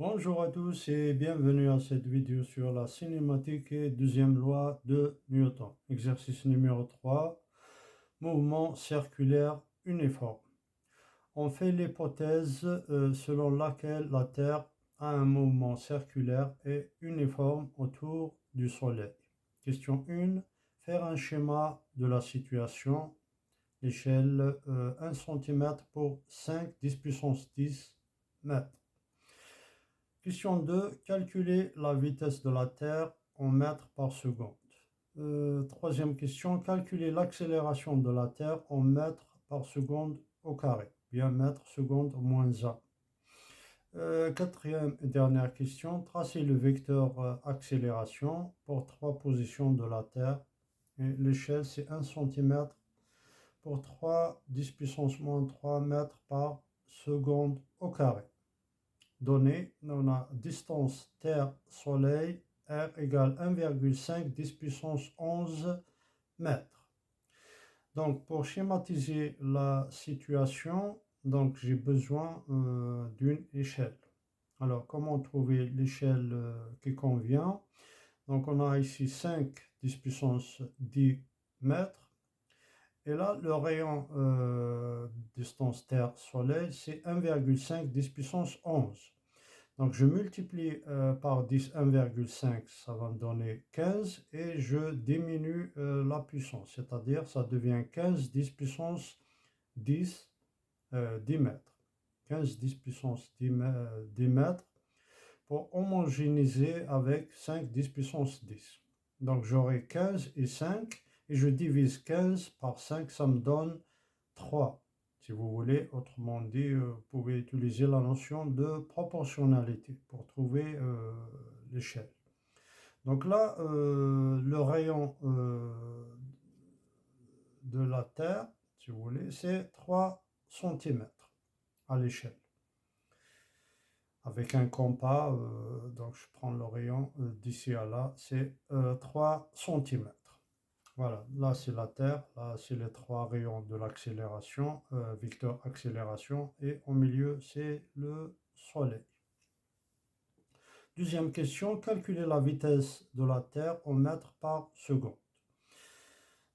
Bonjour à tous et bienvenue à cette vidéo sur la cinématique et deuxième loi de Newton. Exercice numéro 3, mouvement circulaire uniforme. On fait l'hypothèse selon laquelle la Terre a un mouvement circulaire et uniforme autour du Soleil. Question 1. Faire un schéma de la situation. L'échelle 1 cm pour 5, 10 puissance 10 mètres. Question 2. Calculer la vitesse de la Terre en mètres par seconde. Troisième question. Calculer l'accélération de la Terre en mètres par seconde au carré. Bien mètres seconde moins 1. Quatrième et dernière question. Tracer le vecteur accélération pour 3 positions de la Terre. L'échelle c'est 1 cm pour 3, 10 puissance moins 3 mètres par seconde au carré. Données, on a distance Terre-Soleil, R égale 1,5 10 puissance 11 mètres. Donc, pour schématiser la situation, donc j'ai besoin d'une échelle. Alors, comment trouver l'échelle qui convient? Donc, on a ici 5 10 puissance 10 mètres. Et là, le rayon distance Terre-Soleil, c'est 1,5 10 puissance 11. Donc, je multiplie par 10, 1,5, ça va me donner 15, et je diminue la puissance, c'est-à-dire ça devient 15, 10 puissance 10, 10 mètres. 15, 10 puissance 10 mètres pour homogénéiser avec 5, 10 puissance 10. Donc, j'aurai 15 et 5, et je divise 15 par 5, ça me donne 3. Si vous voulez, autrement dit, vous pouvez utiliser la notion de proportionnalité pour trouver l'échelle. Donc là, le rayon de la Terre, si vous voulez, c'est 3 cm à l'échelle. Avec un compas, donc je prends le rayon d'ici à là, c'est 3 cm. Voilà, là c'est la Terre, là c'est les 3 rayons de l'accélération, vecteur accélération, et au milieu c'est le Soleil. Deuxième question, calculer la vitesse de la Terre en mètres par seconde.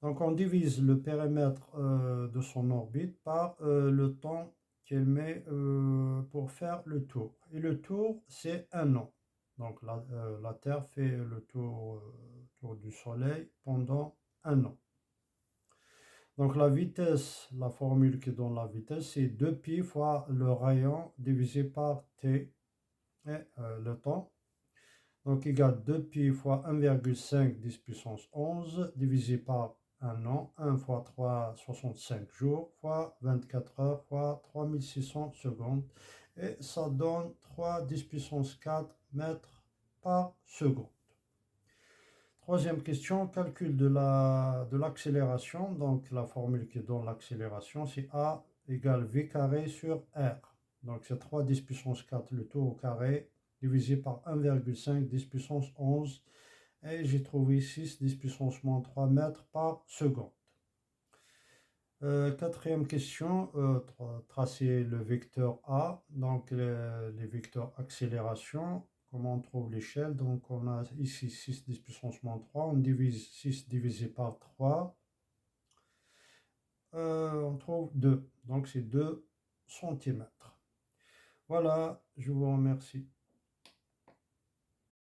Donc on divise le périmètre de son orbite par le temps qu'elle met pour faire le tour. Et le tour c'est 1 an. Donc la Terre fait le tour du Soleil pendant 1 an. Donc la vitesse, la formule qui donne la vitesse, c'est 2π fois le rayon divisé par t, et le temps. Donc égale 2π fois 1,5 10 puissance 11 divisé par 1 an, 1 fois 3, 65 jours, fois 24 heures, fois 3600 secondes. Et ça donne 3 10 puissance 4 mètres par seconde. Troisième question, calcul de l'accélération. Donc la formule qui donne l'accélération, c'est A égale V carré sur R. Donc c'est 3 10 puissance 4 le tout au carré, divisé par 1,5 10 puissance 11. Et j'ai trouvé 6 10 puissance moins 3 mètres par seconde. Quatrième question, tracer le vecteur A, donc les vecteurs accélération. Comment on trouve l'échelle? Donc on a ici 6 10 puissance moins 3, on divise 6 divisé par 3, on trouve 2, donc c'est 2 cm. Voilà, je vous remercie.